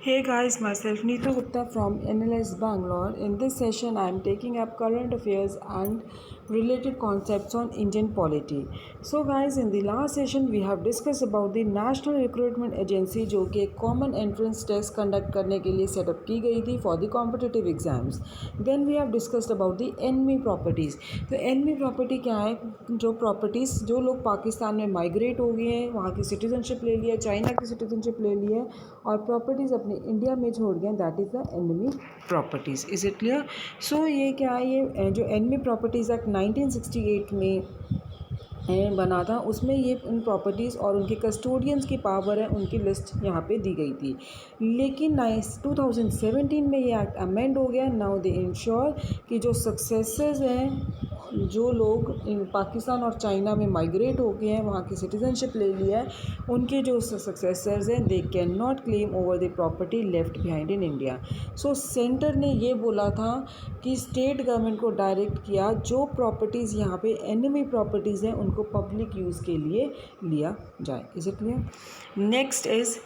Hey guys, myself Neeta Gupta from NLS Bangalore. In this session, I am taking up current affairs and related concepts on Indian polity. So guys, in the last session, we have discussed about the National Recruitment Agency जो कि common entrance test conduct करने के लिए setup की गई थी for the competitive exams. Then we have discussed about the enemy properties. तो enemy property क्या है? जो प्रॉपर्टीज़ जो लोग पाकिस्तान में माइग्रेट हो गए हैं, वहाँ की सिटीजनशिप ले लिया, चाइना की सिटीजनशिप ले ली है और प्रॉपर्टीज़ अपने इंडिया में छोड़ गए, that is the enemy properties. Is it clear? So ये क्या है, ये जो एनमी प्रॉपर्टीज़ एक्ट 1968 में बना था, उसमें ये उन प्रॉपर्टीज़ और उनके कस्टोडियंस की पावर है उनकी लिस्ट यहाँ पे दी गई थी. लेकिन 2017 में ये एक्ट अमेंड हो गया. नाउ दे इंश्योर कि जो सक्सेसर्स हैं, जो लोग इन पाकिस्तान और चाइना में माइग्रेट हो गए हैं, वहाँ की सिटीजनशिप ले लिया है, उनके जो सक्सेसर्स हैं they can not claim over the property left behind in India. So centre ने ये बोला था कि स्टेट गवर्नमेंट को डायरेक्ट किया जो प्रॉपर्टीज़ यहाँ पे एनिमी प्रॉपर्टीज़ हैं उनको पब्लिक यूज़ के लिए लिया जाए. Is it clear? Next is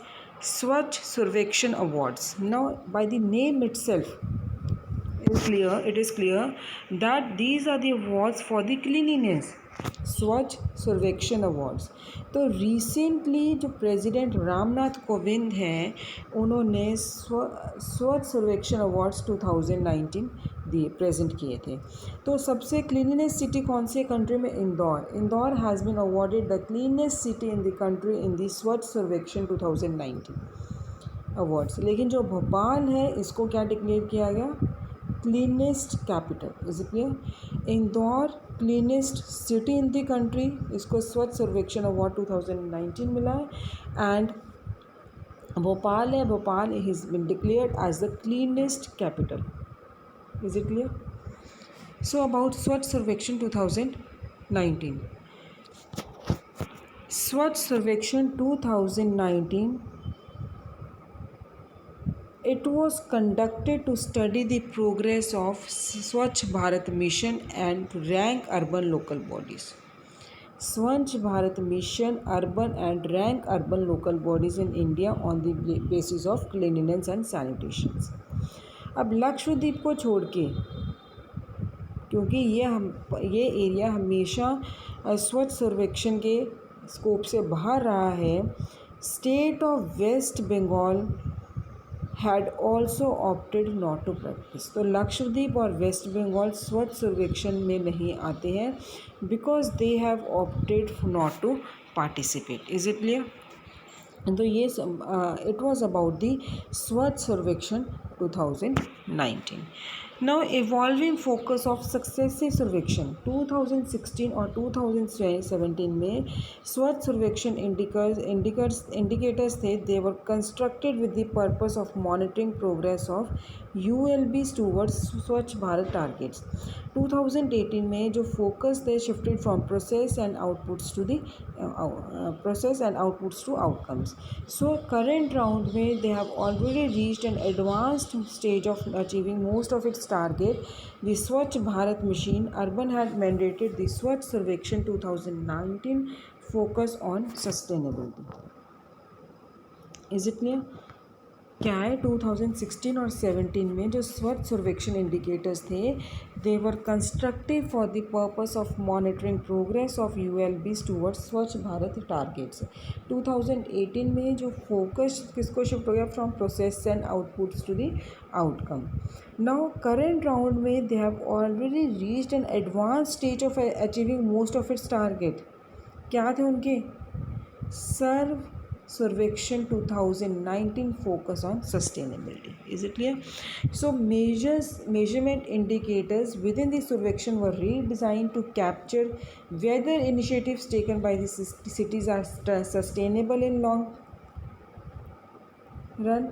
स्वच्छ सर्वेक्षण awards. Now by the name itself it is clear that these are the awards for the cleanliness. स्वच्छ सर्वेक्षण अवार्ड्स. तो रिसेंटली जो प्रेसिडेंट रामनाथ कोविंद हैं, उन्होंने स्वच्छ सर्वेक्षण अवार्ड्स 2019 दिए, प्रेजेंट किए थे. तो सबसे क्लीननेस सिटी कौन सी कंट्री में? Indore has been awarded the cleanest city in the country in the Swachh Survekshan 2019 awards. लेकिन जो भोपाल है, इसको क्या डिक्लेयर किया गया? Cleanest capital. Is it clear? Indore cleanest city in the country, इसको स्वच्छ सर्वेक्षण अवार्ड 2019 मिला है. एंड भोपाल है, Bhopal has been declared as the cleanest capital. Is it clear? So about Swachh Survekshan 2019. स्वच्छ Survekshan 2019, it was conducted to study the progress of Swachh Bharat Mission and rank urban local bodies. Swachh Bharat Mission urban and rank urban local bodies in India on the basis of cleanliness and sanitation. अब लक्षद्वीप को छोड़ के, क्योंकि ये area हमेशा स्वच्छ सर्वेक्षण के स्कोप से बाहर रहा है, state of West Bengal had also opted not to practice. तो लक्षद्वीप और वेस्ट बंगाल स्वच्छ सर्वेक्षण में नहीं आते हैं because they have opted not to participate. Is it clear? तो ये it was about the स्वच्छ Survekshan 2019. Now evolving focus of successive सर्वेक्षण 2016 और 2017 में स्वच्छ सर्वेक्षण indicators थे. They were constructed with the purpose of monitoring progress of ULBs towards स्वच्छ भारत targets. 2018 में जो फोकस थे shifted from process and outputs to the process and outputs to outcomes. So current round में they have already reached an advanced stage of achieving most of its target. The Swachh Bharat Mission Urban had mandated the Swachh Sarvekshan 2019 focus on sustainability. Is it clear? क्या है, 2016 और 17 में जो स्वच्छ Survekshan indicators थे, they were constructive for the purpose of monitoring progress of ULBs towards Swachh Bharat targets. 2018 में जो focus किसको शिफ्ट हो गया? From process and outputs to the outcome. Now current round में they have already reached an advance stage of achieving most of its target. क्या थे उनके? सर्व सर्वेक्षण 2019 focus on sustainability. Is it clear? So measurement indicators within the survection were redesigned to capture whether initiatives taken by the cities are sustainable in long run.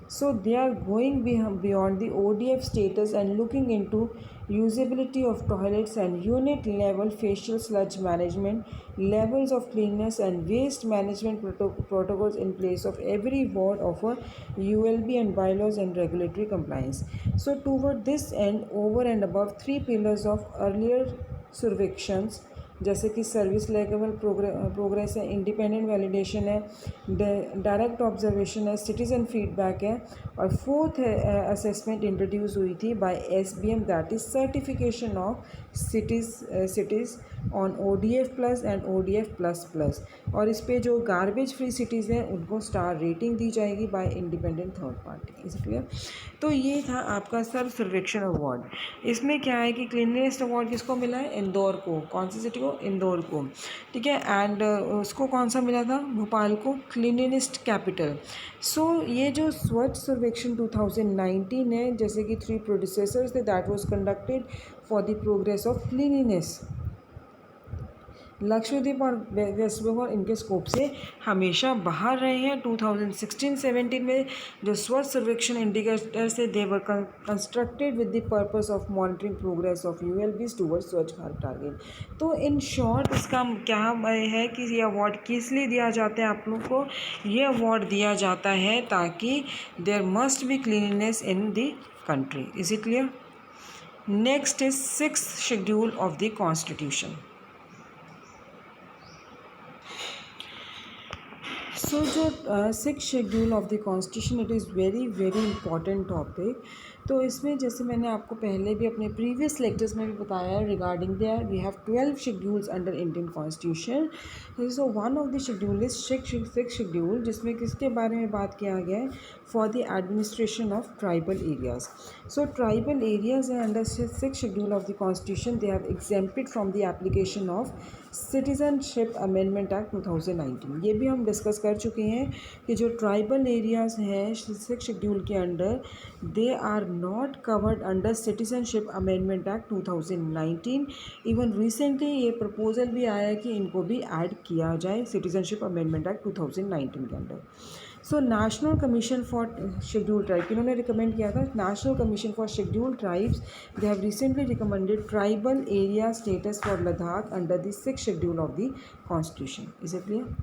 So they are going beyond the ODF status and looking into usability of toilets and unit level facial sludge management, levels of cleanness and waste management protocols in place of every ward of a ULB and bylaws and regulatory compliance. So toward this end, over and above three pillars of earlier survections, जैसे कि service level progress है, independent validation है, direct observation है, citizen feedback है, और fourth assessment introduce हुई थी by SBM, that is certification of cities on ODF plus and ODF plus plus. और इस पे जो गार्बेज फ्री सिटीज़ हैं उनको स्टार रेटिंग दी जाएगी bye independent third party. Is clear? तो ये था आपका सर्व सर्वेक्षण अवार्ड। इसमें क्या है कि क्लीनलीनेस अवार्ड किसको मिला है? इंदौर को। कौन सी सिटी को? इंदौर को। ठीक है। एंड उसको कौन सा मिला था? भोपाल को, क्लीनलीनेस्ट कैपिटल। सो ये जो स्वच्छ सर्वेक्षण 2019 है, जैसे कि 3 प्रोड्यूसर्स थे, that was conducted for the progress of cleanliness. Lakshadweep और वेस्ट बंगाल इनके स्कोप से हमेशा बाहर रहे हैं। 2016-17 में जो स्वच्छ सर्वेक्षण इंडिकेटर्स थे, they were constructed with the purpose of monitoring progress of ULBs towards Swachh Bharat target. तो इन शॉर्ट इसका क्या है कि ये अवार्ड किस लिए दिया जाता है आप लोग को? ये अवार्ड दिया जाता है ताकि there must be cleanliness in the country. Is it clear? Next is 6th schedule of the constitution. So जो 6th schedule of the constitution, it is very very important topic. तो इसमें जैसे मैंने आपको पहले भी अपने प्रीवियस लेक्चर्स में भी बताया regarding there, we have 12 schedules under Indian constitution. So one of the schedule is 6th schedule, जिसमें किसके बारे में बात किया गया है? For the administration of tribal areas. So tribal areas हैं under 6th schedule of the constitution, they have exempted from the application of citizenship amendment act 2019। ये भी हम डिस्कस कर चुके हैं कि जो ट्राइबल एरियाज़ हैं 6th शेड्यूल के under, they are not covered under citizenship amendment act 2019। Even recently ये प्रपोजल भी आया है कि इनको भी ऐड किया जाए सिटीजनशिप अमेंडमेंट एक्ट 2019 के under. So national commission for schedule tribe, इन्होंने रिकमेंड किया था national commission for schedule tribes, they have recently recommended tribal area status for Ladakh under the 6th schedule of the constitution. Is it clear?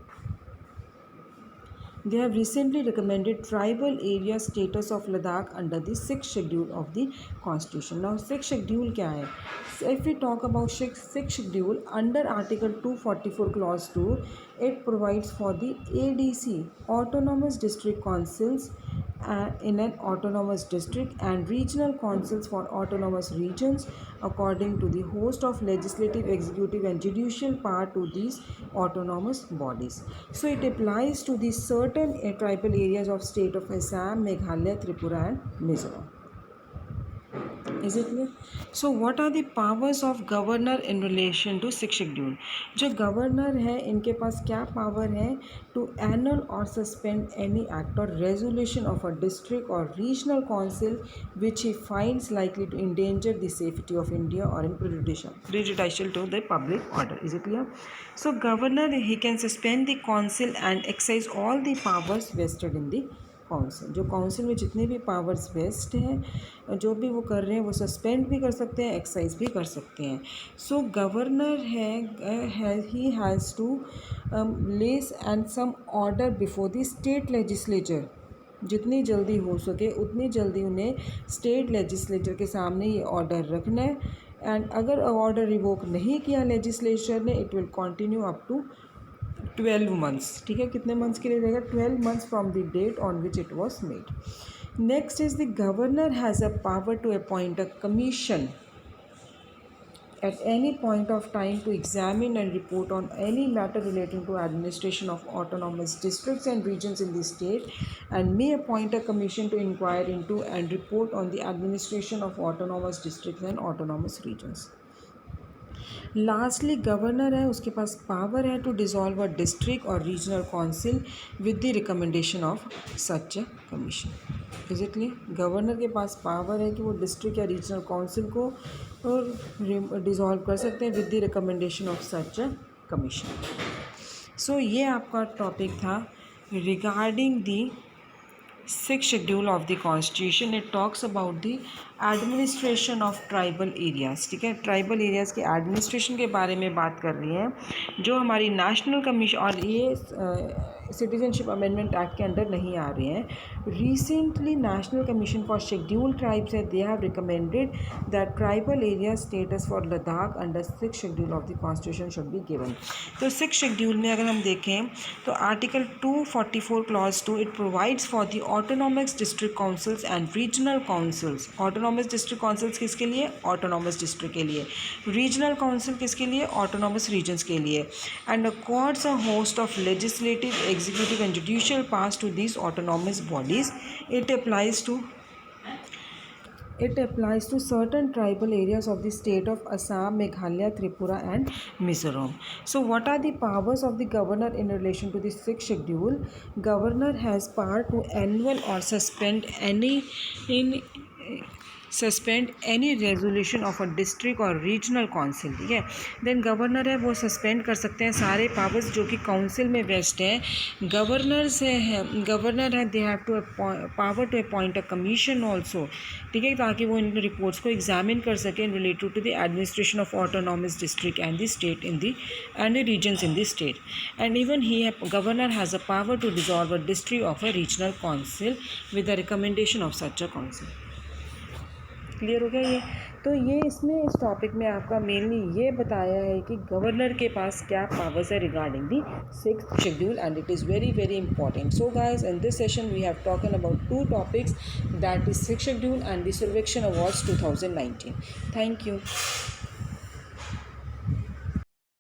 They have recently recommended tribal area status of Ladakh under the 6th schedule of the Constitution. Now 6th schedule क्या है? So if we talk about 6th schedule, under Article 244 Clause 2, it provides for the ADC, Autonomous District Councils in an autonomous district, and regional councils for autonomous regions according to the host of legislative, executive and judicial power to these autonomous bodies. So it applies to the certain tribal areas of state of Assam, Meghalaya, Tripura and Mizoram. Is it clear? So what are the powers of governor in relation to 6th schedule? जो governor है इनके पास क्या power है? To annul और suspend any act और resolution of a district और regional council which he finds likely to endanger the safety of India और in prejudicial to the public order. Is it clear? So governor, he can suspend the council and exercise all the powers vested in the council. जो council में जितने भी powers waste हैं, जो भी वो कर रहे हैं, वो सस्पेंड भी कर सकते हैं, एक्सरसाइज भी कर सकते हैं। सो गवर्नर है he has to place and some order before the state legislature. जितनी जल्दी हो सके उतनी जल्दी उन्हें स्टेट लेजिस्लेचर के सामने ये ऑर्डर रखना है। एंड अगर ऑर्डर रिवोक नहीं किया लेजिस्लेचर ने, it will continue up to 12 months. ठीक है, कितने मंथ्स के लिए रहेगा? 12 months from the date on which it was made. Next is the governor has a power to appoint a commission at any point of time to examine and report on any matter relating to administration of autonomous districts and regions in the state, and may appoint a commission to inquire into and report on the administration of autonomous districts and autonomous regions. Lastly governor है, उसके पास power है to dissolve a district और regional council with the recommendation of such a commission. Is it clear? Governor के पास power है कि वो district या regional council को डिसॉल्व कर सकते हैं with the recommendation of such a commission. So ये आपका टॉपिक था regarding the 6th schedule of the constitution. It talks about the administration of tribal areas. ठीक है, ट्राइबल एरियाज़ के एडमिनिस्ट्रेशन के बारे में बात कर रही हैं। जो हमारी नेशनल कमीशन, और ये सिटीजनशिप अमेंडमेंट एक्ट के अंडर नहीं आ रहे हैं। Recently national commission for scheduled tribes है, they have recommended that tribal area status for Ladakh under 6 schedule of the constitution should be given. तो 6 शेड्यूल में अगर हम देखें तो article 244 clause 2 it provides for the autonomous district councils and regional councils. Autonomous district councils किसके लिए? Autonomous district के लिए। रीजनल काउंसिल किसके लिए? ऑटोनॉमस रीजन्स के लिए। And accords a host of legislative, executive and judicial powers to these autonomous bodies. It applies to certain tribal areas of the state of Assam, Meghalaya, Tripura and Mizoram. So what are the powers of the governor in relation to the 6th schedule? Governor has power to annul or suspend any resolution of a district or regional council, ठीक है। Then governor है वो suspend कर सकते हैं सारे powers जो कि काउंसिल में वेस्ट हैं। गवर्नर है they have to power to appoint a commission also, ठीक है, ताकि वो इन रिपोर्ट्स को एग्जामिन कर सकें related to the administration of autonomous district and the state in the and the regions in the state. And even governor has a power to dissolve a district of a regional council with the recommendation of such a council. Clear हो गया ये? तो ये इसमें इस topic में आपका mainly ये बताया है कि गवर्नर के पास क्या पावर्स है regarding the 6th schedule and it is very very important. So guys in this session we have talked about 2 topics that is 6th schedule and the Survekshan awards 2019। Thank you.